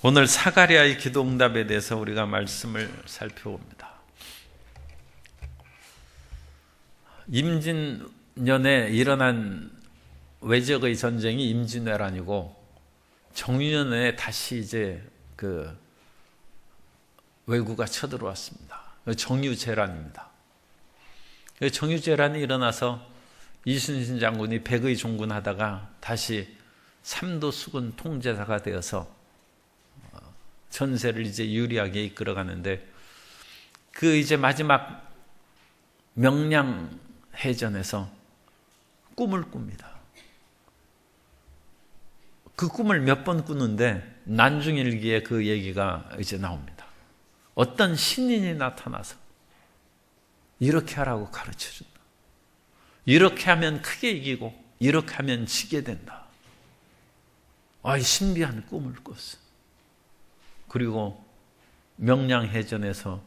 오늘 사가랴의 기도응답에 대해서 우리가 말씀을 살펴봅니다. 임진년에 일어난 외적의 전쟁이 임진왜란이고 정유년에 다시 이제 그 왜구가 쳐들어왔습니다. 정유재란입니다. 정유재란이 일어나서 이순신 장군이 백의 종군하다가 다시 삼도 수군 통제사가 되어서 전세를 이제 유리하게 이끌어가는데 그 이제 마지막 명량해전에서 꿈을 꿉니다. 그 꿈을 몇 번 꾸는데 난중일기에 그 얘기가 이제 나옵니다. 어떤 신인이 나타나서 이렇게 하라고 가르쳐준다. 이렇게 하면 크게 이기고 이렇게 하면 지게 된다. 신비한 꿈을 꿨어. 그리고 명량해전에서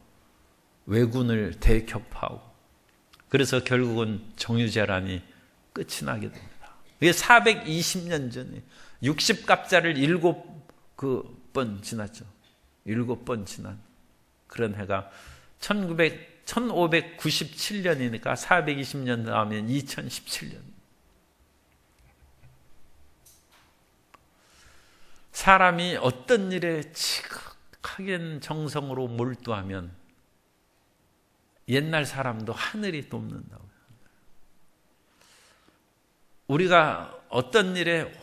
왜군을 대격파하고 그래서 결국은 정유재란이 끝이 나게 됩니다. 이게 420년 전에 60갑자를 7번 지났죠. 7번 지난 그런 해가 1597년이니까 420년 다음엔 2017년. 사람이 어떤 일에 지극하게 정성으로 몰두하면 옛날 사람도 하늘이 돕는다고요. 우리가 어떤 일에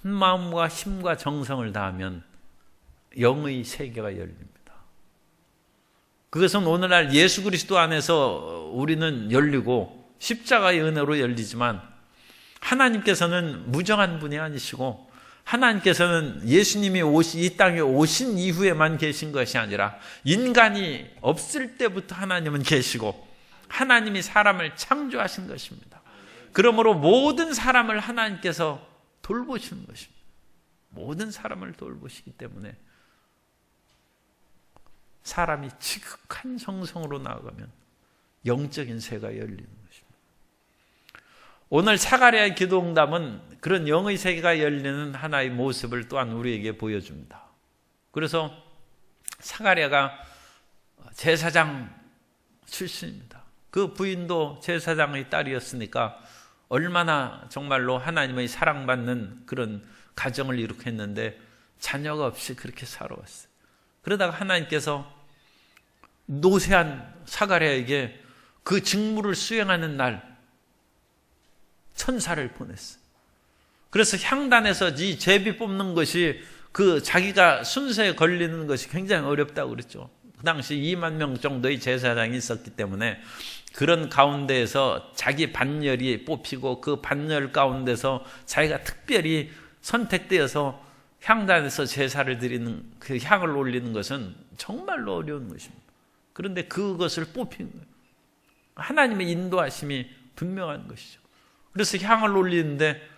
온 마음과 힘과 정성을 다하면 영의 세계가 열립니다. 그것은 오늘날 예수 그리스도 안에서 우리는 열리고 십자가의 은혜로 열리지만 하나님께서는 무정한 분이 아니시고 하나님께서는 예수님이 이 땅에 오신 이후에만 계신 것이 아니라 인간이 없을 때부터 하나님은 계시고 하나님이 사람을 창조하신 것입니다. 그러므로 모든 사람을 하나님께서 돌보시는 것입니다. 모든 사람을 돌보시기 때문에 사람이 지극한 정성으로 나아가면 영적인 새가 열리는 것입니다. 오늘 사가랴의 기도응답은 그런 영의 세계가 열리는 하나의 모습을 또한 우리에게 보여줍니다. 그래서 사가랴가 제사장 출신입니다. 그 부인도 제사장의 딸이었으니까 얼마나 정말로 하나님의 사랑받는 그런 가정을 이룩했는데 자녀가 없이 그렇게 살아왔어요. 그러다가 하나님께서 노쇠한 사가랴에게 그 직무를 수행하는 날 천사를 보냈어요. 그래서 향단에서 이 제비 뽑는 것이 그 자기가 순서에 걸리는 것이 굉장히 어렵다고 그랬죠. 그 당시 2만 명 정도의 제사장이 있었기 때문에 그런 가운데에서 자기 반열이 뽑히고 그 반열 가운데서 자기가 특별히 선택되어서 향단에서 제사를 드리는 그 향을 올리는 것은 정말로 어려운 것입니다. 그런데 그것을 뽑힌 거예요. 하나님의 인도하심이 분명한 것이죠. 그래서 향을 올리는데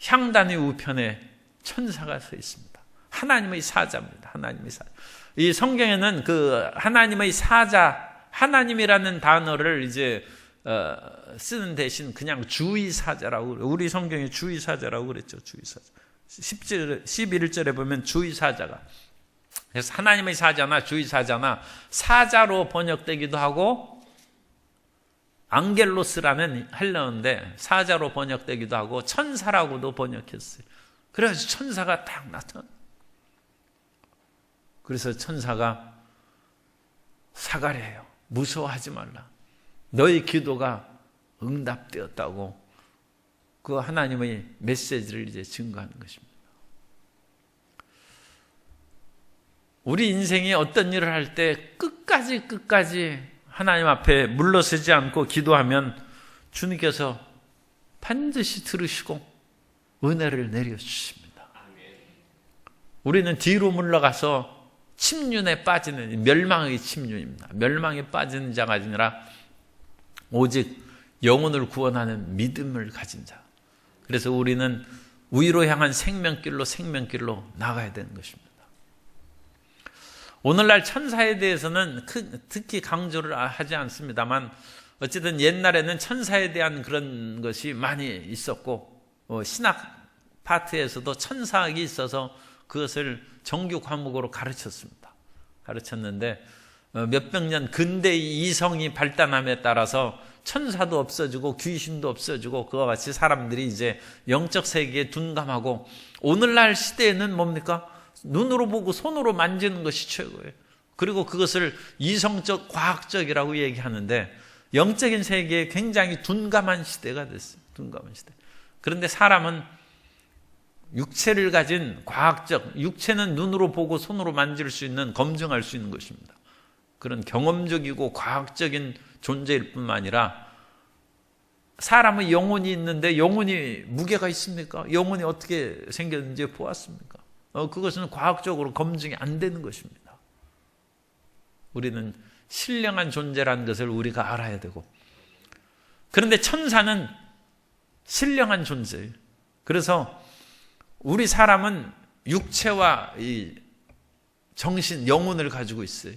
향단의 우편에 천사가 서 있습니다. 하나님의 사자입니다. 하나님의 사자. 이 성경에는 그 하나님의 사자, 하나님이라는 단어를 이제 쓰는 대신 그냥 주의사자라고 그래요. 우리 성경에 주의사자라고 그랬죠. 주의사자. 11절에 보면 주의사자가. 그래서 하나님의 사자나 주의사자나 사자로 번역되기도 하고 앙겔로스라는 헬라어인데 사자로 번역되기도 하고 천사라고도 번역했어요. 그래서 천사가 딱 나타나. 그래서 천사가 사가랴요, 무서워하지 말라. 너의 기도가 응답되었다고 그 하나님의 메시지를 이제 증거하는 것입니다. 우리 인생이 어떤 일을 할 때 끝까지 하나님 앞에 물러서지 않고 기도하면 주님께서 반드시 들으시고 은혜를 내려주십니다. 우리는 뒤로 물러가서 침륜에 빠지는 멸망의 침륜입니다. 멸망에 빠지는 자가 아니라 오직 영혼을 구원하는 믿음을 가진 자. 그래서 우리는 위로 향한 생명길로 나가야 되는 것입니다. 오늘날 천사에 대해서는 특히 강조를 하지 않습니다만 어쨌든 옛날에는 천사에 대한 그런 것이 많이 있었고 신학 파트에서도 천사학이 있어서 그것을 정규 과목으로 가르쳤습니다. 가르쳤는데 몇백 년 근대의 이성이 발달함에 따라서 천사도 없어지고 귀신도 없어지고 그와 같이 사람들이 이제 영적 세계에 둔감하고, 오늘날 시대에는 뭡니까? 눈으로 보고 손으로 만지는 것이 최고예요. 그리고 그것을 이성적, 과학적이라고 얘기하는데, 영적인 세계에 굉장히 둔감한 시대가 됐어요. 둔감한 시대. 그런데 사람은 육체를 가진 과학적, 육체는 눈으로 보고 손으로 만질 수 있는, 검증할 수 있는 것입니다. 그런 경험적이고 과학적인 존재일 뿐만 아니라, 사람의 영혼이 있는데 영혼이 무게가 있습니까? 영혼이 어떻게 생겼는지 보았습니까? 그것은 과학적으로 검증이 안 되는 것입니다. 우리는 신령한 존재라는 것을 우리가 알아야 되고, 그런데 천사는 신령한 존재예요. 그래서 우리 사람은 육체와 이 정신, 영혼을 가지고 있어요.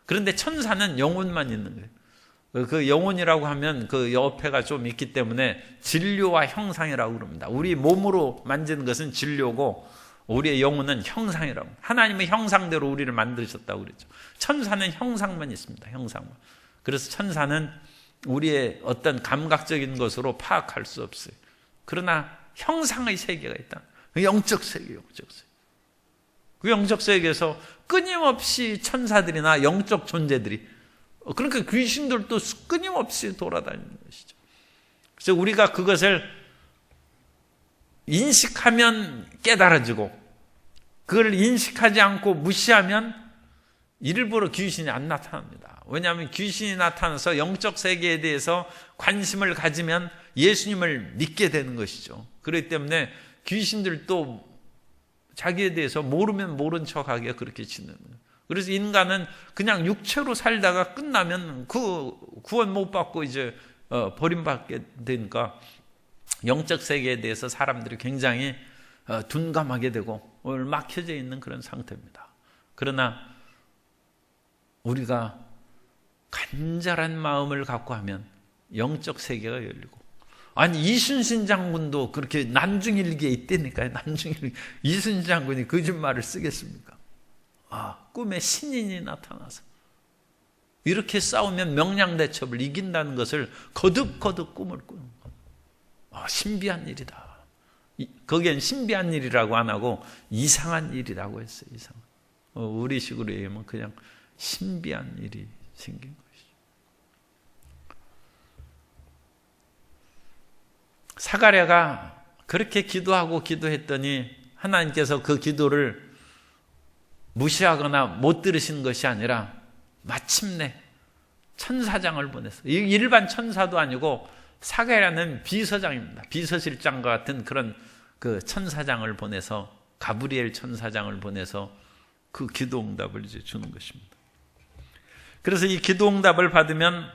그런데 천사는 영혼만 있는 거예요. 그 영혼이라고 하면 그 옆에가 좀 있기 때문에 진료와 형상이라고 그럽니다. 우리 몸으로 만지는 것은 진료고, 우리의 영혼은 형상이라고. 하나님의 형상대로 우리를 만드셨다고 그랬죠. 천사는 형상만 있습니다. 형상만. 그래서 천사는 우리의 어떤 감각적인 것으로 파악할 수 없어요. 그러나 형상의 세계가 있다. 영적 세계, 영적 세계. 그 영적 세계에서 끊임없이 천사들이나 영적 존재들이, 그러니까 귀신들도 끊임없이 돌아다니는 것이죠. 그래서 우리가 그것을 인식하면 깨달아지고, 그걸 인식하지 않고 무시하면 일부러 귀신이 안 나타납니다. 왜냐하면 귀신이 나타나서 영적 세계에 대해서 관심을 가지면 예수님을 믿게 되는 것이죠. 그렇기 때문에 귀신들도 자기에 대해서 모르면 모른 척하게 그렇게 짓는 거예요. 그래서 인간은 그냥 육체로 살다가 끝나면 그 구원 못 받고 이제 버림받게 되니까 영적 세계에 대해서 사람들이 굉장히 둔감하게 되고 막혀져 있는 그런 상태입니다. 그러나 우리가 간절한 마음을 갖고 하면 영적 세계가 열리고, 아니 이순신 장군도 그렇게 난중일기에 있다니까요. 난중일기. 이순신 장군이 거짓말을 쓰겠습니까? 꿈에 신인이 나타나서 이렇게 싸우면 명량대첩을 이긴다는 것을 거듭거듭 꿈을 꾸는 것. 신비한 일이다. 거기엔 신비한 일이라고 안 하고 이상한 일이라고 했어요. 이상한. 우리식으로 얘기하면 그냥 신비한 일이 생긴 것이죠. 사가랴가 그렇게 기도하고 기도했더니 하나님께서 그 기도를 무시하거나 못 들으신 것이 아니라 마침내 천사장을 보내서, 일반 천사도 아니고 사가랴는 비서장입니다. 비서실장과 같은 그런 그 천사장을 보내서, 가브리엘 천사장을 보내서 그 기도응답을 이제 주는 것입니다. 그래서 이 기도응답을 받으면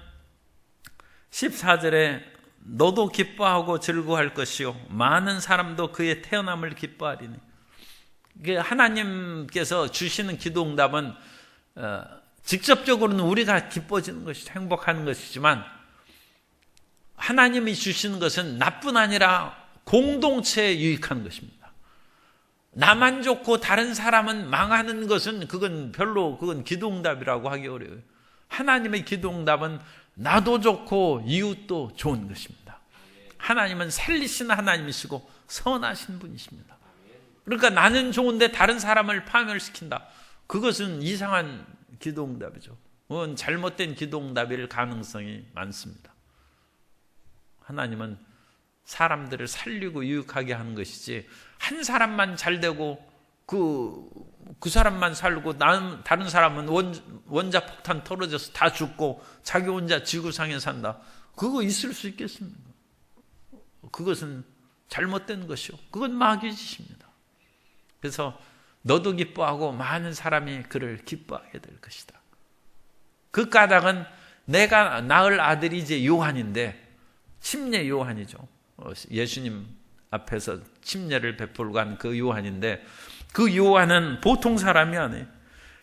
14절에 너도 기뻐하고 즐거워할 것이요 많은 사람도 그의 태어남을 기뻐하리니. 하나님께서 주시는 기도응답은 직접적으로는 우리가 기뻐지는 것이죠. 행복하는 것이지만, 하나님이 주시는 것은 나뿐 아니라 공동체에 유익한 것입니다. 나만 좋고 다른 사람은 망하는 것은 그건 기도응답이라고 하기 어려워요. 하나님의 기도응답은 나도 좋고 이웃도 좋은 것입니다. 하나님은 살리시는 하나님이시고 선하신 분이십니다. 그러니까 나는 좋은데 다른 사람을 파멸시킨다. 그것은 이상한 기도응답이죠. 그건 잘못된 기도응답일 가능성이 많습니다. 하나님은 사람들을 살리고 유익하게 하는 것이지, 한 사람만 잘되고 그 사람만 살고 다른 사람은 원자폭탄 떨어져서 다 죽고 자기 혼자 지구상에 산다. 그거 있을 수 있겠습니까? 그것은 잘못된 것이요, 그건 마귀의 짓입니다. 그래서 너도 기뻐하고 많은 사람이 그를 기뻐하게 될 것이다. 그 까닭은 내가 낳을 아들이 이제 요한인데, 침례 요한이죠. 예수님 앞에서 침례를 베풀고 한 그 요한인데, 그 요한은 보통 사람이 아니에요.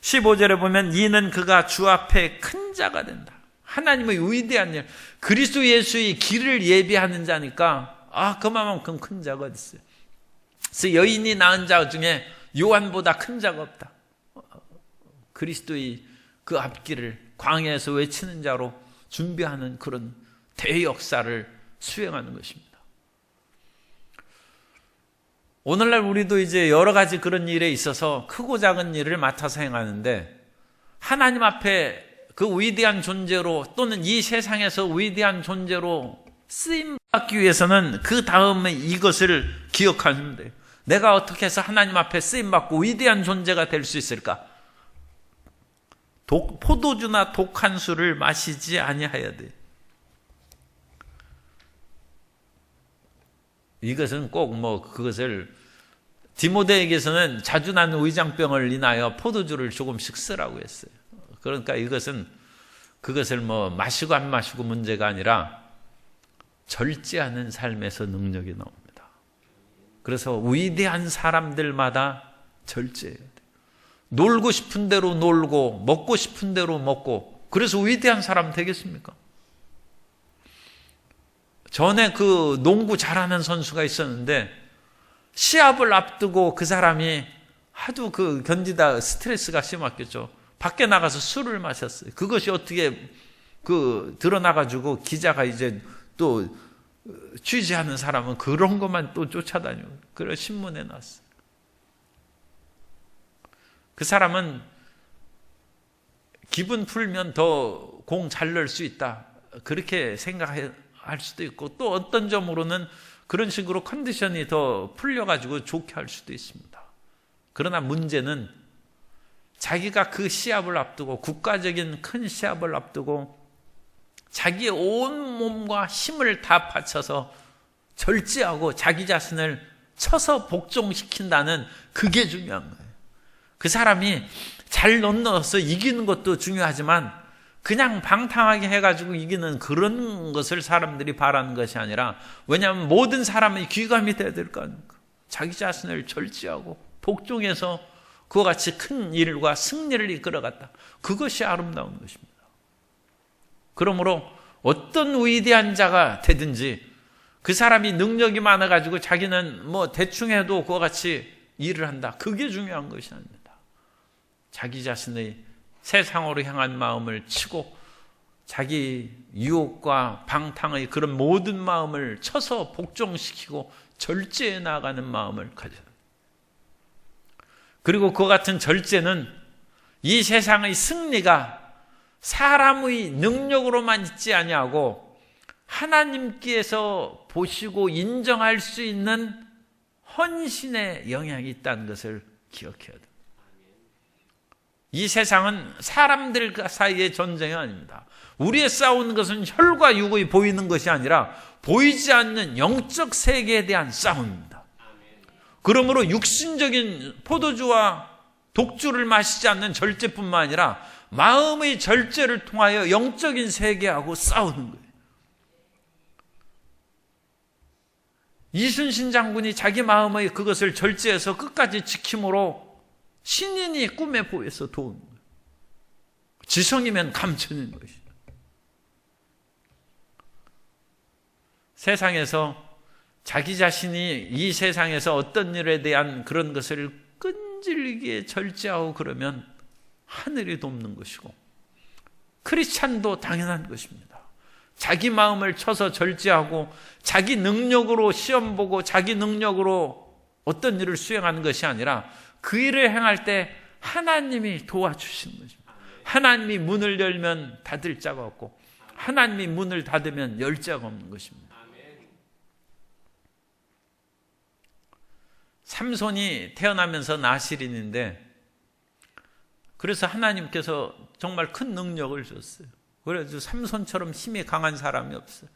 15절에 보면 이는 그가 주 앞에 큰 자가 된다. 하나님의 위대한 일, 그리스도 예수의 길을 예비하는 자니까 그만큼 큰 자가 됐어요. 그래서 여인이 낳은 자 중에 요한보다 큰 자가 없다. 그리스도의 그 앞길을 광야에서 외치는 자로 준비하는 그런 대역사를 수행하는 것입니다. 오늘날 우리도 이제 여러 가지 그런 일에 있어서 크고 작은 일을 맡아서 행하는데, 하나님 앞에 그 위대한 존재로 또는 이 세상에서 위대한 존재로 쓰임받기 위해서는 그 다음에 이것을 기억하면 돼요. 내가 어떻게 해서 하나님 앞에 쓰임받고 위대한 존재가 될 수 있을까? 포도주나 독한 술을 마시지 아니하여야 돼. 이것은 꼭 그것을 디모데에게서는 자주 나는 위장병을 인하여 포도주를 조금씩 쓰라고 했어요. 그러니까 그것을 마시고 안 마시고 문제가 아니라 절제하는 삶에서 능력이 나옵니다. 그래서 위대한 사람들마다 절제해야 돼요. 놀고 싶은 대로 놀고 먹고 싶은 대로 먹고, 그래서 위대한 사람 되겠습니까? 전에 그 농구 잘하는 선수가 있었는데, 시합을 앞두고 그 사람이 하도 견디다 스트레스가 심했겠죠. 밖에 나가서 술을 마셨어요. 그것이 어떻게 드러나가지고 기자가 이제 또 취재하는 사람은 그런 것만 또 쫓아다니고, 그래서 신문에 났어요. 그 사람은 기분 풀면 더 공 잘 넣을 수 있다, 그렇게 생각할 수도 있고, 또 어떤 점으로는 그런 식으로 컨디션이 더 풀려가지고 좋게 할 수도 있습니다. 그러나 문제는 자기가 그 시합을 앞두고, 국가적인 큰 시합을 앞두고 자기의 온 몸과 힘을 다 바쳐서 절제하고 자기 자신을 쳐서 복종시킨다는, 그게 중요한 거예요. 그 사람이 잘 넣어서 이기는 것도 중요하지만 그냥 방탕하게 해가지고 이기는 그런 것을 사람들이 바라는 것이 아니라, 왜냐하면 모든 사람의 귀감이 돼야 될 거 아닙니까? 자기 자신을 절제하고 복종해서 그와 같이 큰 일과 승리를 이끌어갔다. 그것이 아름다운 것입니다. 그러므로 어떤 위대한 자가 되든지 그 사람이 능력이 많아가지고 자기는 대충 해도 그와 같이 일을 한다, 그게 중요한 것이 아닙니다. 자기 자신의 세상으로 향한 마음을 치고 자기 유혹과 방탕의 그런 모든 마음을 쳐서 복종시키고 절제해 나가는 마음을 가져야 합니다. 그리고 그와 같은 절제는 이 세상의 승리가 사람의 능력으로만 있지 아니하고 하나님께서 보시고 인정할 수 있는 헌신의 영향이 있다는 것을 기억해야 됩니다. 이 세상은 사람들 사이의 전쟁이 아닙니다. 우리의 싸우는 것은 혈과 육의 보이는 것이 아니라 보이지 않는 영적 세계에 대한 싸움입니다. 그러므로 육신적인 포도주와 독주를 마시지 않는 절제뿐만 아니라 마음의 절제를 통하여 영적인 세계하고 싸우는 거예요. 이순신 장군이 자기 마음의 그것을 절제해서 끝까지 지킴으로 신인이 꿈에 보여서 도운 거예요. 지성이면 감춰낸 것이죠. 세상에서 자기 자신이 이 세상에서 어떤 일에 대한 그런 것을 끈질기게 절제하고 그러면 하늘이 돕는 것이고, 크리스찬도 당연한 것입니다. 자기 마음을 쳐서 절제하고 자기 능력으로 시험 보고 자기 능력으로 어떤 일을 수행하는 것이 아니라 그 일을 행할 때 하나님이 도와주시는 것입니다. 하나님이 문을 열면 닫을 자가 없고 하나님이 문을 닫으면 열 자가 없는 것입니다. 삼손이 태어나면서 나실인인데, 그래서 하나님께서 정말 큰 능력을 줬어요. 그래서 삼손처럼 힘이 강한 사람이 없어요.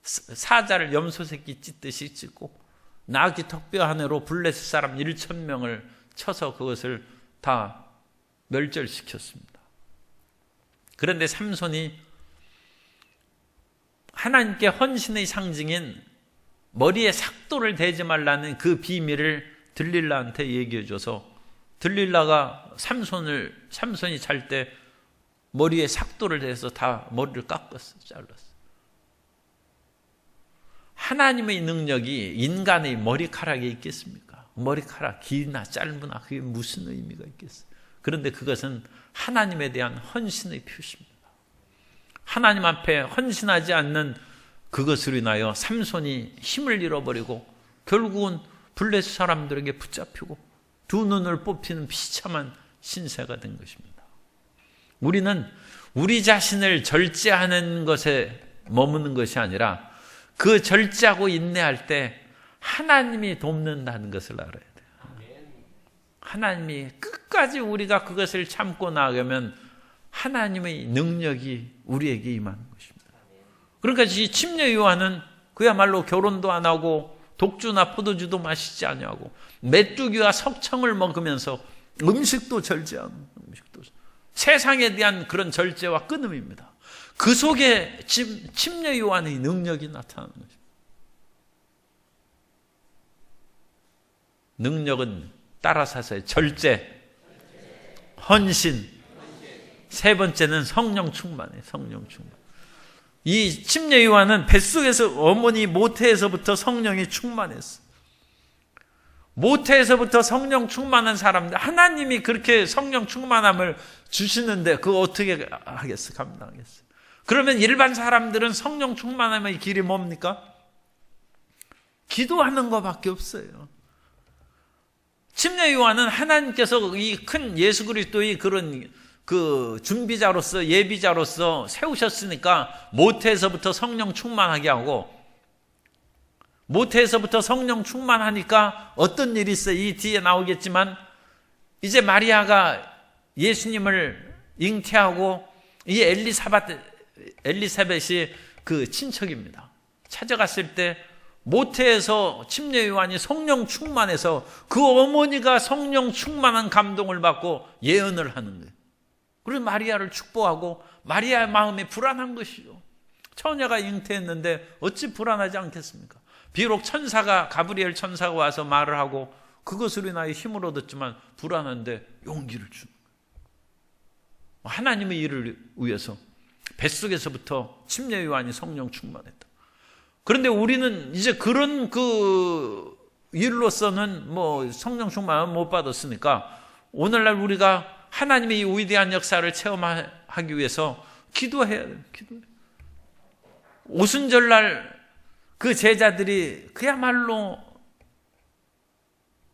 사자를 염소새끼 찢듯이 찢고 나귀 턱뼈 하나로 블레셋 사람 1,000명을 쳐서 그것을 다 멸절시켰습니다. 그런데 삼손이 하나님께 헌신의 상징인 머리에 삭도를 대지 말라는 그 비밀을 들릴라한테 얘기해줘서 들릴라가 삼손이 잘 때 머리에 삭도를 대서 다 머리를 깎았어요. 잘랐어요. 하나님의 능력이 인간의 머리카락에 있겠습니까? 머리카락 기나 짧으나 그게 무슨 의미가 있겠어요? 그런데 그것은 하나님에 대한 헌신의 표시입니다. 하나님 앞에 헌신하지 않는 그것으로 인하여 삼손이 힘을 잃어버리고 결국은 블레셋 사람들에게 붙잡히고 두 눈을 뽑히는 비참한 신세가 된 것입니다. 우리는 우리 자신을 절제하는 것에 머무는 것이 아니라 그 절제하고 인내할 때 하나님이 돕는다는 것을 알아야 돼요. 하나님이 끝까지 우리가 그것을 참고 나가면 하나님의 능력이 우리에게 임하는 것입니다. 그러니까 이 침례 요한은 그야말로 결혼도 안 하고 독주나 포도주도 마시지 아니하고 메뚜기와 석청을 먹으면서 음식도 절제하는 음식도 세상에 대한 그런 절제와 끊음입니다. 그 속에 침례 요한의 능력이 나타나는 것입니다. 능력은 따라서의 절제, 헌신, 세 번째는 성령 충만이에요. 성령 충만. 이 침례 요한은 뱃속에서 어머니 모태에서부터 성령이 충만했어. 모태에서부터 성령 충만한 사람들, 하나님이 그렇게 성령 충만함을 주시는데 그거 어떻게 하겠어? 감당하겠어? 그러면 일반 사람들은 성령 충만함의 길이 뭡니까? 기도하는 것밖에 없어요. 침례 요한은 하나님께서 이 큰 예수 그리스도의 그런 그 준비자로서 예비자로서 세우셨으니까 모태에서부터 성령 충만하게 하고, 모태에서부터 성령 충만하니까 어떤 일이 있어요? 이 뒤에 나오겠지만 이제 마리아가 예수님을 잉태하고 이 엘리사벳이 그 친척입니다. 찾아갔을 때 모태에서 침례 요한이 성령 충만해서 그 어머니가 성령 충만한 감동을 받고 예언을 하는 거예요. 그래서 마리아를 축복하고 마리아의 마음이 불안한 것이죠. 처녀가 잉태했는데 어찌 불안하지 않겠습니까? 비록 가브리엘 천사가 와서 말을 하고 그것으로 인하여 힘을 얻었지만 불안한데 용기를 주는 거예요. 하나님의 일을 위해서 뱃속에서부터 침례 요한이 성령 충만했다. 그런데 우리는 이제 그런 그 일로서는 뭐 성령 충만을 못 받았으니까 오늘날 우리가 하나님의 이 위대한 역사를 체험하기 위해서 기도해야 돼요. 오순절날 그 제자들이 그야말로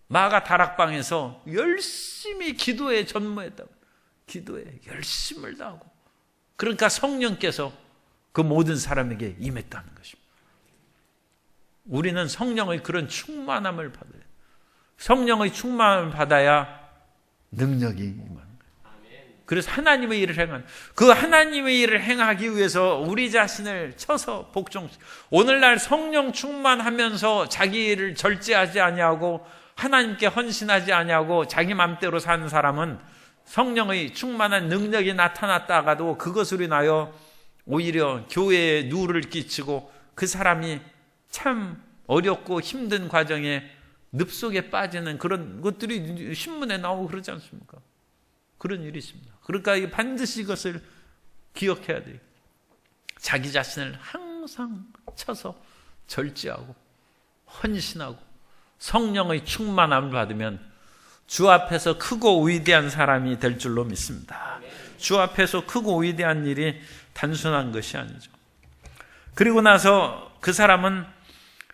마가 다락방에서 열심히 기도에 전무했다고. 기도에 열심을 다하고. 그러니까 성령께서 그 모든 사람에게 임했다는 것입니다. 우리는 성령의 그런 충만함을 받아야 돼요. 성령의 충만함을 받아야 능력이 임하는 거예요. 그래서 하나님의 일을 행하는, 그 하나님의 일을 행하기 위해서 우리 자신을 쳐서 복종시키고, 오늘날 성령 충만하면서 자기 일을 절제하지 아니하고 하나님께 헌신하지 아니하고 자기 맘대로 사는 사람은 성령의 충만한 능력이 나타났다가도 그것으로 인하여 오히려 교회에 누를 끼치고 그 사람이 참 어렵고 힘든 과정에 늪속에 빠지는 그런 것들이 신문에 나오고 그러지 않습니까? 그런 일이 있습니다. 그러니까 반드시 이것을 기억해야 돼요. 자기 자신을 항상 쳐서 절제하고 헌신하고 성령의 충만함을 받으면 주 앞에서 크고 위대한 사람이 될 줄로 믿습니다. 주 앞에서 크고 위대한 일이 단순한 것이 아니죠. 그리고 나서 그 사람은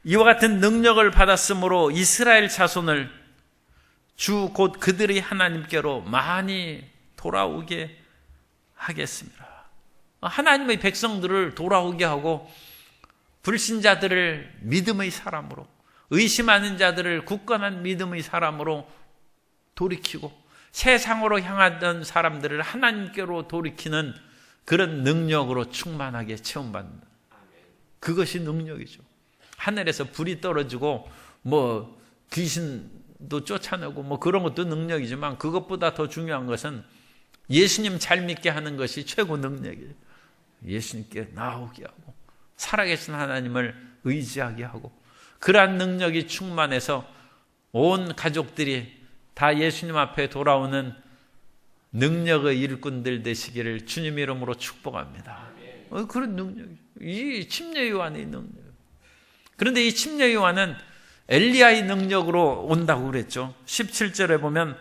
이와 같은 능력을 받았으므로 이스라엘 자손을 주 곧 그들의 하나님께로 많이 돌아오게 하겠습니다. 하나님의 백성들을 돌아오게 하고 불신자들을 믿음의 사람으로, 의심하는 자들을 굳건한 믿음의 사람으로 돌이키고 세상으로 향하던 사람들을 하나님께로 돌이키는 그런 능력으로 충만하게 체험받는다. 그것이 능력이죠. 하늘에서 불이 떨어지고 뭐 귀신도 쫓아내고 뭐 그런 것도 능력이지만 그것보다 더 중요한 것은 예수님 잘 믿게 하는 것이 최고 능력이에요. 예수님께 나오게 하고 살아계신 하나님을 의지하게 하고 그러한 능력이 충만해서 온 가족들이 다 예수님 앞에 돌아오는 능력의 일꾼들 되시기를 주님 이름으로 축복합니다. 그런 능력이죠. 이 침례 요한의 능력. 그런데 이 침례 요한은 엘리야의 능력으로 온다고 그랬죠. 17절에 보면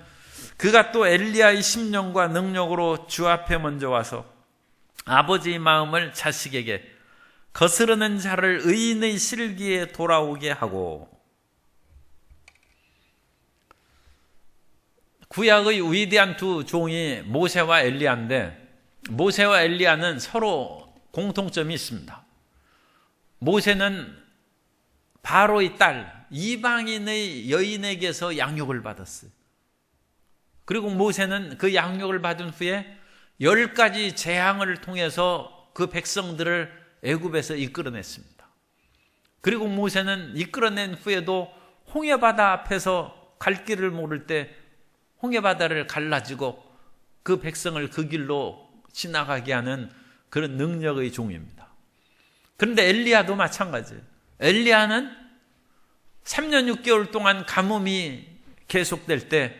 그가 또 엘리야의 심령과 능력으로 주 앞에 먼저 와서 아버지의 마음을 자식에게 거스르는 자를 의인의 실기에 돌아오게 하고, 구약의 위대한 두 종이 모세와 엘리야인데, 모세와 엘리야는 서로 공통점이 있습니다. 모세는 바로의 딸, 이방인의 여인에게서 양육을 받았어요. 그리고 모세는 그 양육을 받은 후에 10가지 재앙을 통해서 그 백성들을 애굽에서 이끌어냈습니다. 그리고 모세는 이끌어낸 후에도 홍해바다 앞에서 갈 길을 모를 때 홍해바다를 갈라지고 그 백성을 그 길로 지나가게 하는 그런 능력의 종입니다. 그런데 엘리야도 마찬가지예요. 엘리야는 3년 6개월 동안 가뭄이 계속될 때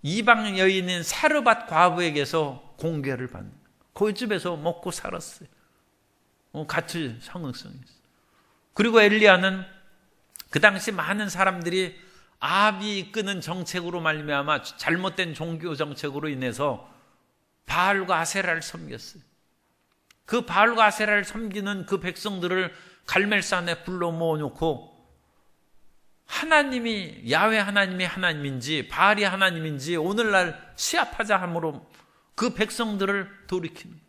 이방 여인인 사르밧 과부에게서 공개를 받는, 그 집에서 먹고 살았어요. 같이 상응성이 있어요. 그리고 엘리야는 그 당시 많은 사람들이 아합이 이끄는 정책으로 말미암아 잘못된 종교 정책으로 인해서 바알과 아세라를 섬겼어요. 그 바알과 아세라를 섬기는 그 백성들을 갈멜산에 불러 모아놓고 하나님이, 야훼 하나님이 하나님인지 바알이 하나님인지 오늘날 시합하자 함으로 그 백성들을 돌이키는,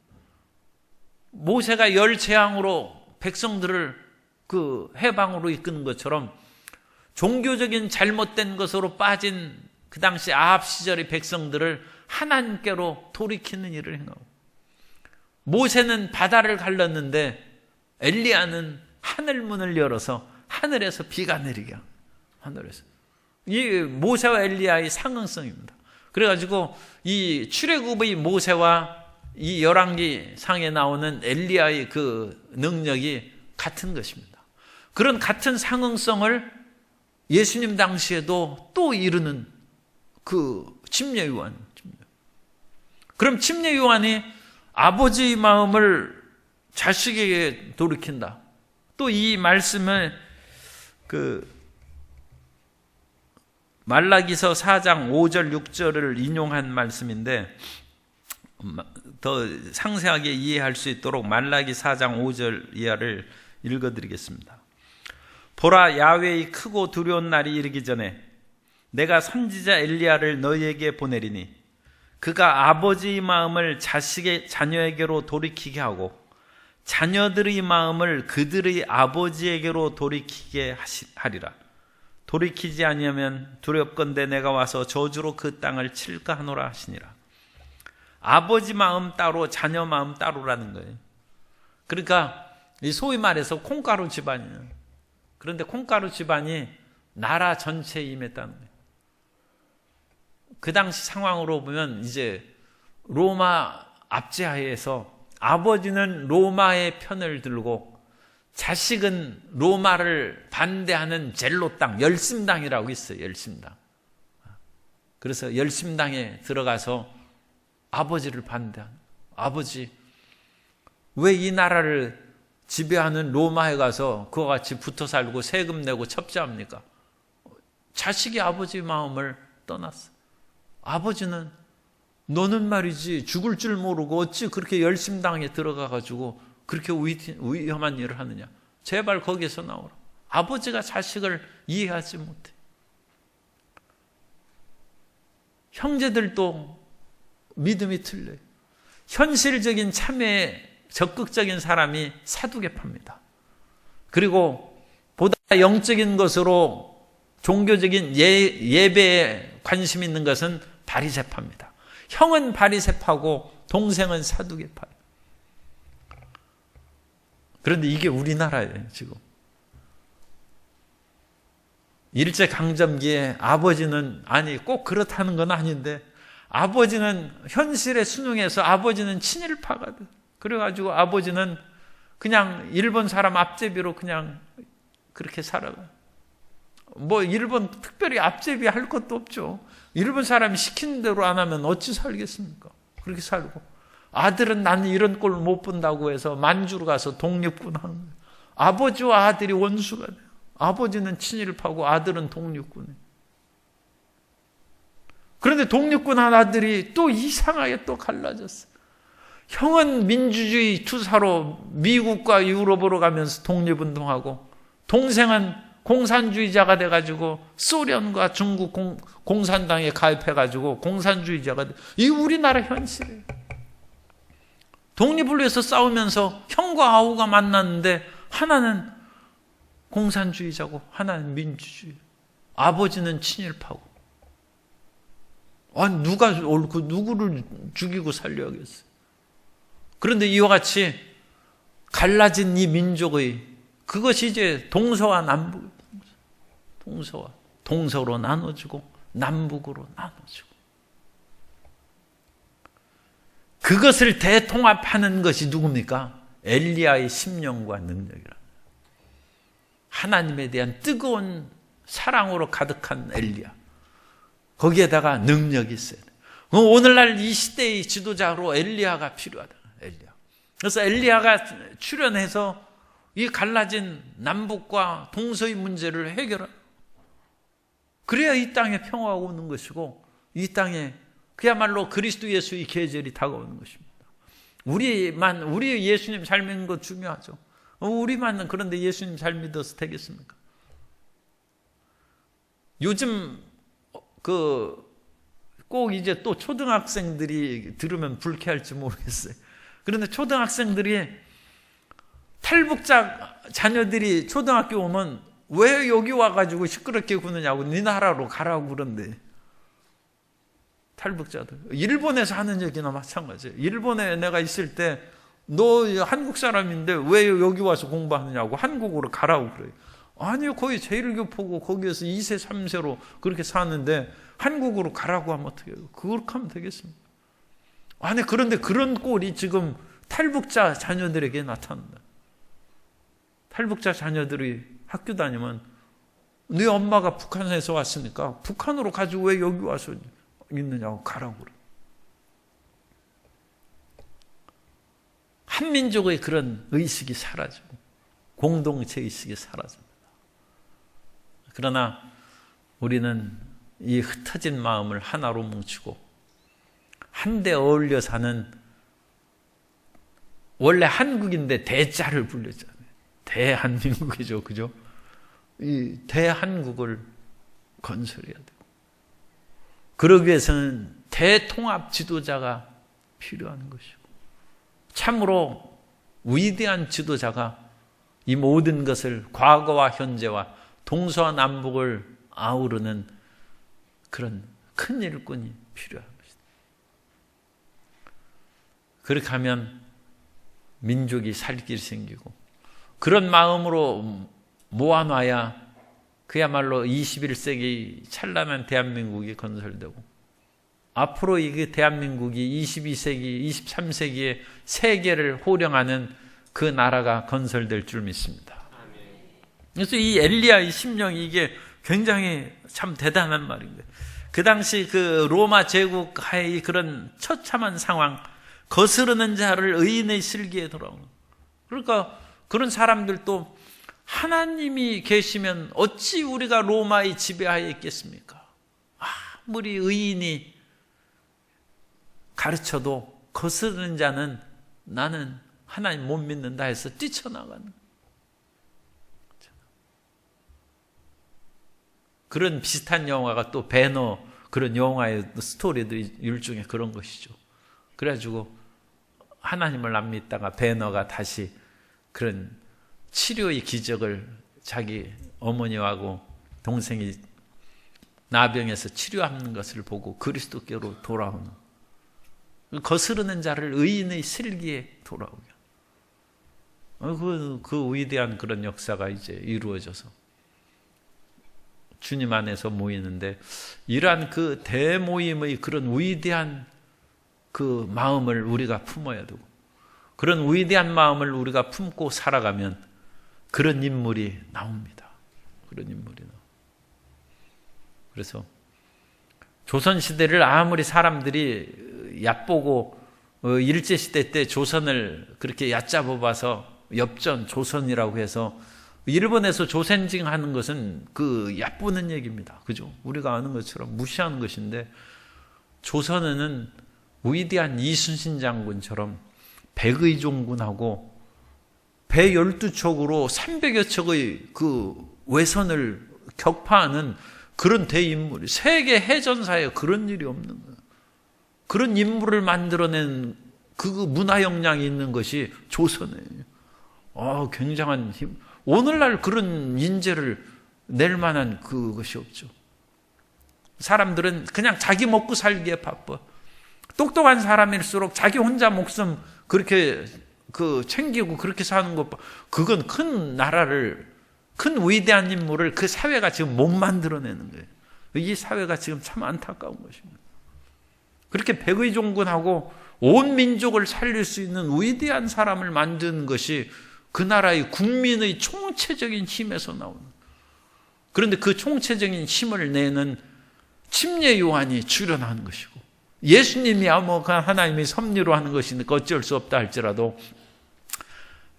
모세가 10재앙으로 백성들을 그 해방으로 이끄는 것처럼 종교적인 잘못된 것으로 빠진 그 당시 아합 시절의 백성들을 하나님께로 돌이키는 일을 행하고, 모세는 바다를 갈랐는데 엘리야는 하늘문을 열어서 하늘에서 비가 내리게 합니다. 하늘에서. 이 모세와 엘리야의 상응성입니다. 그래가지고 이 출애굽의 모세와 이 열왕기 상에 나오는 엘리야의 그 능력이 같은 것입니다. 그런 같은 상응성을 예수님 당시에도 또 이루는 그 침례 요한. 그럼 침례 요한이 아버지의 마음을 자식에게 돌이킨다. 또 이 말씀을 그 말라기서 4장 5절 6절을 인용한 말씀인데, 더 상세하게 이해할 수 있도록 말라기 4장 5절 이하를 읽어드리겠습니다. 보라, 야훼의 크고 두려운 날이 이르기 전에 내가 선지자 엘리야를 너희에게 보내리니 그가 아버지의 마음을 자녀에게로 돌이키게 하고 자녀들의 마음을 그들의 아버지에게로 돌이키게 하리라. 돌이키지 아니하면 두렵건대 내가 와서 저주로 그 땅을 칠까 하노라 하시니라. 아버지 마음 따로 자녀 마음 따로라는 거예요. 그러니까 소위 말해서 콩가루 집안이에요. 그런데 콩가루 집안이 나라 전체에 임했다는 거예요. 그 당시 상황으로 보면 이제 로마 압제하에서 아버지는 로마의 편을 들고 자식은 로마를 반대하는 젤로당, 열심당이라고 있어요. 열심당. 그래서 열심당에 들어가서 아버지를 반대하는, 아버지 왜 이 나라를 지배하는 로마에 가서 그와 같이 붙어 살고 세금 내고 첩자합니까? 자식이 아버지 마음을 떠났어. 아버지는 너는 말이지 죽을 줄 모르고 어찌 그렇게 열심당에 들어가가지고 그렇게 위험한 일을 하느냐. 제발 거기에서 나오라. 아버지가 자식을 이해하지 못해. 형제들도 믿음이 틀려요. 현실적인 참회에 적극적인 사람이 사두개파입니다. 그리고 보다 영적인 것으로 종교적인 예배에 관심 있는 것은 바리새파입니다. 형은 바리새파고 동생은 사두개파예요. 그런데 이게 우리나라예요, 지금. 일제강점기에 아버지는, 아니 꼭 그렇다는 건 아닌데, 아버지는 현실에 순응해서 아버지는 친일파거든. 그래가지고 아버지는 그냥 일본 사람 앞제비로 그냥 그렇게 살아가요. 뭐 일본 특별히 앞제비 할 것도 없죠. 일본 사람이 시키는 대로 안 하면 어찌 살겠습니까? 그렇게 살고. 아들은 나는 이런 꼴 못 본다고 해서 만주로 가서 독립군 하는 거예요. 아버지와 아들이 원수가 돼요. 아버지는 친일파고 아들은 독립군이에요. 그런데 독립군 한 아들이 또 이상하게 또 갈라졌어요. 형은 민주주의 투사로 미국과 유럽으로 가면서 독립운동하고, 동생은 공산주의자가 돼가지고 소련과 중국 공산당에 가입해가지고 공산주의자가 돼. 이게 우리나라 현실이에요. 독립을 위해서 싸우면서 형과 아우가 만났는데 하나는 공산주의자고 하나는 민주주의. 아버지는 친일파고. 아니 누가 누구를 죽이고 살려야겠어요. 그런데 이와 같이 갈라진 이 민족의 그것이 이제 동서와 남북, 동서로 나눠지고 남북으로 나눠지고, 그것을 대통합하는 것이 누굽니까? 엘리야의 심령과 능력이라. 하나님에 대한 뜨거운 사랑으로 가득한 엘리야. 거기에다가 능력이 있어야 돼. 오늘날 이 시대의 지도자로 엘리야가 필요하다. 엘리야. 그래서 엘리야가 출연해서 이 갈라진 남북과 동서의 문제를 해결해요. 그래야 이 땅에 평화가 오는 것이고, 이 땅에 그야말로 그리스도 예수의 계절이 다가오는 것입니다. 우리 예수님 잘 믿는 거 중요하죠. 우리만 그런데 예수님 잘 믿어서 되겠습니까? 요즘 꼭 이제 또 초등학생들이 들으면 불쾌할지 모르겠어요. 그런데 초등학생들이 탈북자 자녀들이 초등학교 오면 왜 여기 와가지고 시끄럽게 구느냐고, 네 나라로 가라고 그런데. 탈북자들. 일본에서 하는 얘기나 마찬가지예요. 일본에 내가 있을 때 너 한국 사람인데 왜 여기 와서 공부하느냐고, 한국으로 가라고 그래요. 아니요, 거기 제1교포고 거기에서 2세 3세로 그렇게 사는데 한국으로 가라고 하면 어떻게 해요? 그렇게 하면 되겠습니까? 아니, 그런데 그런 꼴이 지금 탈북자 자녀들에게 나타난다. 탈북자 자녀들이 학교 다니면 네 엄마가 북한에서 왔으니까 북한으로 가지고 왜 여기 와서 있느냐고, 가라고 그래. 한민족의 그런 의식이 사라지고 공동체 의식이 사라집니다. 그러나 우리는 이 흩어진 마음을 하나로 뭉치고 한데 어울려 사는, 원래 한국인데 대자를 불렸잖아요. 대한민국이죠. 그죠? 이 대한국을 건설해야 되고, 그러기 위해서는 대통합 지도자가 필요한 것이고, 참으로 위대한 지도자가 이 모든 것을, 과거와 현재와 동서와 남북을 아우르는 그런 큰 일꾼이 필요한 것이다. 그렇게 하면 민족이 살 길이 생기고, 그런 마음으로 모아놔야 그야말로 21세기 찬란한 대한민국이 건설되고, 앞으로 이 대한민국이 22세기, 23세기의 세계를 호령하는 그 나라가 건설될 줄 믿습니다. 그래서 이 엘리야의 심령이 이게 굉장히 참 대단한 말인데, 그 당시 그 로마 제국 하의 그런 처참한 상황, 거스르는 자를 의인의 슬기에 돌아오는, 그러니까 그런 사람들도 하나님이 계시면 어찌 우리가 로마의 지배하에 있겠습니까? 아무리 의인이 가르쳐도 거스르는 자는 나는 하나님 못 믿는다 해서 뛰쳐나가는 그런 비슷한 영화가 또 배너, 그런 영화의 스토리도 일종의 그런 것이죠. 그래가지고 하나님을 안 믿다가 배너가 다시 그런 치료의 기적을 자기 어머니하고 동생이 나병에서 치료하는 것을 보고 그리스도께로 돌아오는, 거스르는 자를 의인의 슬기에 돌아오게, 그 위대한 그런 역사가 이제 이루어져서 주님 안에서 모이는데, 이러한 그 대모임의 그런 위대한 그 마음을 우리가 품어야 되고, 그런 위대한 마음을 우리가 품고 살아가면 그런 인물이 나옵니다. 그런 인물이 나옵니다. 그래서 조선시대를 아무리 사람들이 얕보고 일제시대 때 조선을 그렇게 얕잡아 봐서 엽전 조선이라고 해서 일본에서 조센징 하는 것은 그 얕보는 얘기입니다. 그죠? 우리가 아는 것처럼 무시하는 것인데, 조선에는 위대한 이순신 장군처럼 백의종군하고 배 12척으로 300여 척의 그 외선을 격파하는 그런 대인물이, 세계 해전사에 그런 일이 없는 거예요. 그런 인물을 만들어낸 그 문화 역량이 있는 것이 조선이에요. 굉장한 힘. 오늘날 그런 인재를 낼 만한 그것이 없죠. 사람들은 그냥 자기 먹고 살기에 바빠. 똑똑한 사람일수록 자기 혼자 목숨 그렇게 챙기고 그렇게 사는 것, 그건 큰 나라를, 큰 위대한 인물을 그 사회가 지금 못 만들어내는 거예요. 이 사회가 지금 참 안타까운 것입니다. 그렇게 백의종군하고 온 민족을 살릴 수 있는 위대한 사람을 만드는 것이 그 나라의 국민의 총체적인 힘에서 나오는. 그런데 그 총체적인 힘을 내는 침례 요한이 출현하는 것이고, 예수님이야 하나님이 섭리로 하는 것이니까 어쩔 수 없다 할지라도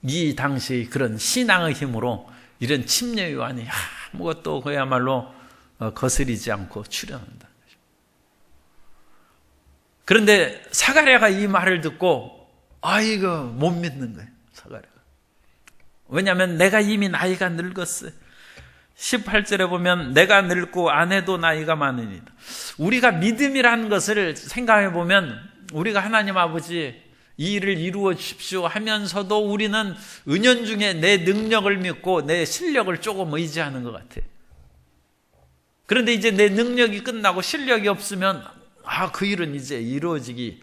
이 당시 그런 신앙의 힘으로 이런 침례 요한이 아무것도 그야말로 거스리지 않고 출현한다. 그런데 사가랴가 이 말을 듣고 이거 못 믿는 거예요. 사가랴가. 왜냐하면 내가 이미 나이가 늙었어요. 18절에 보면 내가 늙고 아내도 나이가 많으니라. 우리가 믿음이라는 것을 생각해 보면 우리가 하나님 아버지 이 일을 이루어 주십시오 하면서도 우리는 은연중에 내 능력을 믿고 내 실력을 조금 의지하는 것 같아요. 그런데 이제 내 능력이 끝나고 실력이 없으면 그 일은 이제 이루어지기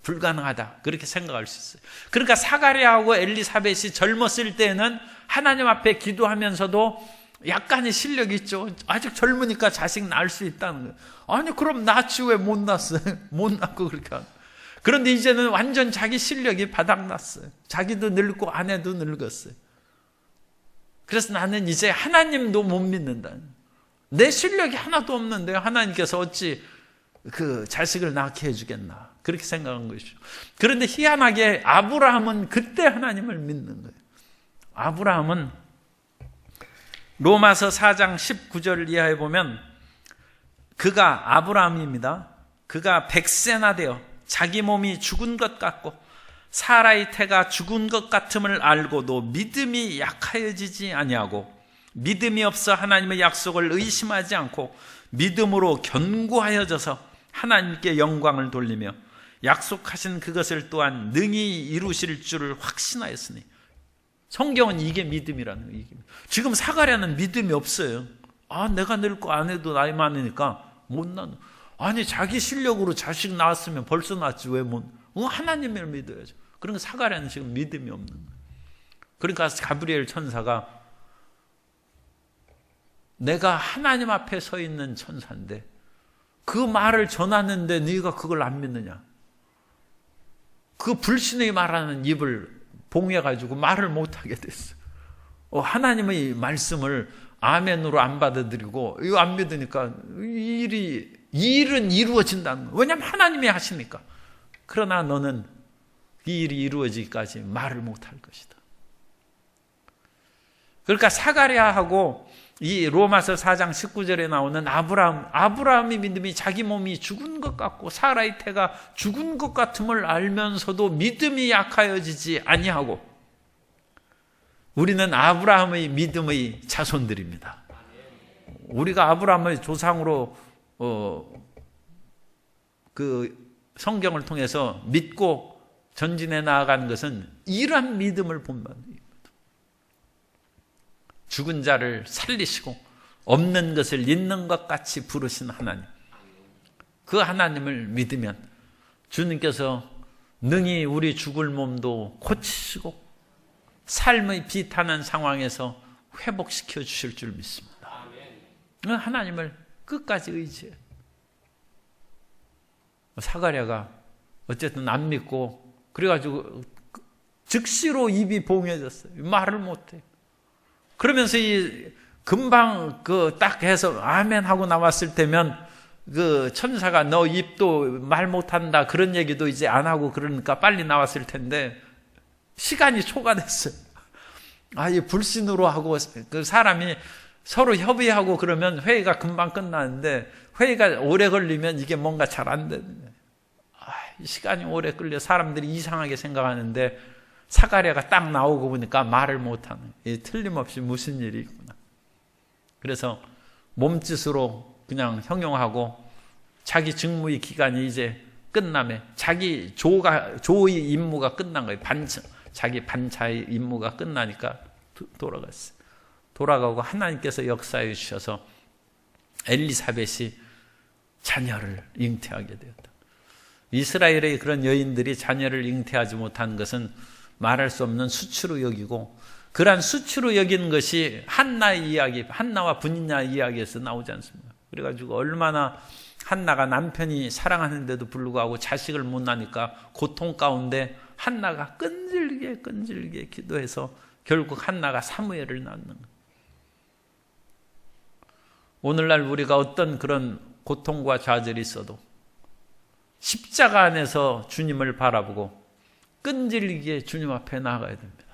불가능하다, 그렇게 생각할 수 있어요. 그러니까 사가랴하고 엘리사벳이 젊었을 때는 하나님 앞에 기도하면서도 약간의 실력이 있죠. 아직 젊으니까 자식 낳을 수 있다는 거예요. 아니 그럼 낳지 왜 못 낳았어요? 못 낳고 그렇게 하는. 그런데 이제는 완전 자기 실력이 바닥났어요. 자기도 늙고 아내도 늙었어요. 그래서 나는 이제 하나님도 못 믿는다. 내 실력이 하나도 없는데 하나님께서 어찌 그 자식을 낳게 해주겠나, 그렇게 생각한 것이죠. 그런데 희한하게 아브라함은 그때 하나님을 믿는 거예요. 아브라함은 로마서 4장 19절 이하에 보면 그가, 아브라함입니다, 그가 100세나 되어 자기 몸이 죽은 것 같고 사라의 태가 죽은 것 같음을 알고도 믿음이 약하여지지 아니하고 믿음이 없어 하나님의 약속을 의심하지 않고 믿음으로 견고하여져서 하나님께 영광을 돌리며 약속하신 그것을 또한 능히 이루실 줄을 확신하였으니. 성경은 이게 믿음이라는 거예요. 지금 사가랴는 믿음이 없어요. 내가 늙고 아내도 나이 많으니까 못 낳는. 아니 자기 실력으로 자식 낳았으면 벌써 낳았지 왜 못. 하나님을 믿어야죠. 그러니까 사가랴는 지금 믿음이 없는 거예요. 그러니까 가브리엘 천사가 내가 하나님 앞에 서 있는 천사인데 그 말을 전하는데 네가 그걸 안 믿느냐. 그 불신의 말하는 입을 봉해가지고 말을 못하게 됐어. 하나님의 말씀을 아멘으로 안 받아들이고 이거 안 믿으니까 이 일은 이루어진다는 거예요. 왜냐하면 하나님이 하시니까. 그러나 너는 이 일이 이루어지기까지 말을 못할 것이다. 그러니까 사가랴하고 이 로마서 4장 19절에 나오는 아브라함의 믿음이 자기 몸이 죽은 것 같고 사라의 태가 죽은 것 같음을 알면서도 믿음이 약하여지지 아니하고, 우리는 아브라함의 믿음의 자손들입니다. 우리가 아브라함의 조상으로 그 성경을 통해서 믿고 전진해 나아가는 것은 이러한 믿음을 본받는, 죽은 자를 살리시고 없는 것을 있는 것 같이 부르신 하나님, 그 하나님을 믿으면 주님께서 능히 우리 죽을 몸도 고치시고 삶의 비탄한 상황에서 회복시켜 주실 줄 믿습니다. 하나님을 끝까지 의지해요. 사가랴가 어쨌든 안 믿고 그래가지고 즉시로 입이 봉해졌어요. 말을 못해. 그러면서 금방 딱 해서 아멘 하고 나왔을 때면 그 천사가 너 입도 말 못한다 그런 얘기도 이제 안 하고 그러니까 빨리 나왔을 텐데 시간이 초과됐어요. 이 불신으로 하고 그 사람이 서로 협의하고 그러면 회의가 금방 끝나는데 회의가 오래 걸리면 이게 뭔가 잘 안 되는 거예요. 시간이 오래 끌려 사람들이 이상하게 생각하는데 사가랴가 딱 나오고 보니까 말을 못하는 거예요. 틀림없이 무슨 일이 있구나. 그래서 몸짓으로 그냥 형용하고 자기 직무의 기간이 이제 끝나면 자기 조의 임무가 끝난 거예요. 자기 반차의 임무가 끝나니까 돌아갔어요. 돌아가고 하나님께서 역사해 주셔서 엘리사벳이 자녀를 잉태하게 되었다. 이스라엘의 그런 여인들이 자녀를 잉태하지 못한 것은 말할 수 없는 수치로 여기고, 그러한 수치로 여긴 것이 한나의 이야기, 한나와 분이냐 이야기에서 나오지 않습니까? 그래가지고 얼마나 한나가 남편이 사랑하는데도 불구하고 자식을 못 낳으니까 고통 가운데 한나가 끈질기게 기도해서 결국 한나가 사무엘을 낳는 거예요. 오늘날 우리가 어떤 그런 고통과 좌절이 있어도 십자가 안에서 주님을 바라보고 끈질기게 주님 앞에 나아가야 됩니다.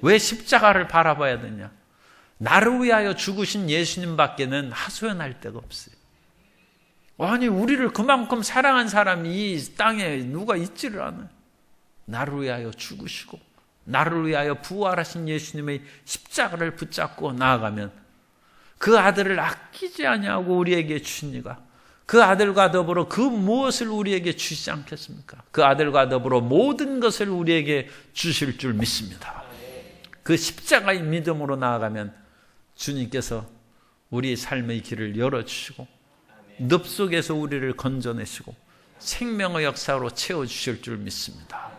왜 십자가를 바라봐야 되냐? 나를 위하여 죽으신 예수님 밖에는 하소연할 데가 없어요. 아니, 우리를 그만큼 사랑한 사람이 이 땅에 누가 있지를 않아요. 나를 위하여 죽으시고 나를 위하여 부활하신 예수님의 십자가를 붙잡고 나아가면 그 아들을 아끼지 아니하고 우리에게 주시니가 그 아들과 더불어 그 무엇을 우리에게 주시지 않겠습니까? 그 아들과 더불어 모든 것을 우리에게 주실 줄 믿습니다. 그 십자가의 믿음으로 나아가면 주님께서 우리의 삶의 길을 열어주시고 늪 속에서 우리를 건져내시고 생명의 역사로 채워주실 줄 믿습니다.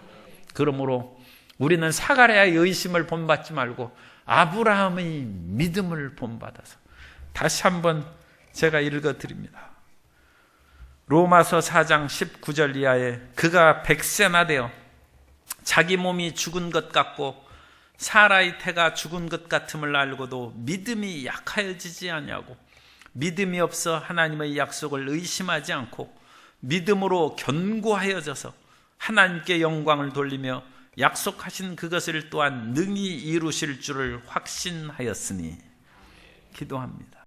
그러므로 우리는 사가랴의 의심을 본받지 말고 아브라함의 믿음을 본받아서, 다시 한번 제가 읽어드립니다. 로마서 4장 19절 이하에 그가 100세나 되어 자기 몸이 죽은 것 같고 사라의 태가 죽은 것 같음을 알고도 믿음이 약하여지지 아니하고 믿음이 없어 하나님의 약속을 의심하지 않고 믿음으로 견고하여져서 하나님께 영광을 돌리며 약속하신 그것을 또한 능히 이루실 줄을 확신하였으니. 기도합니다.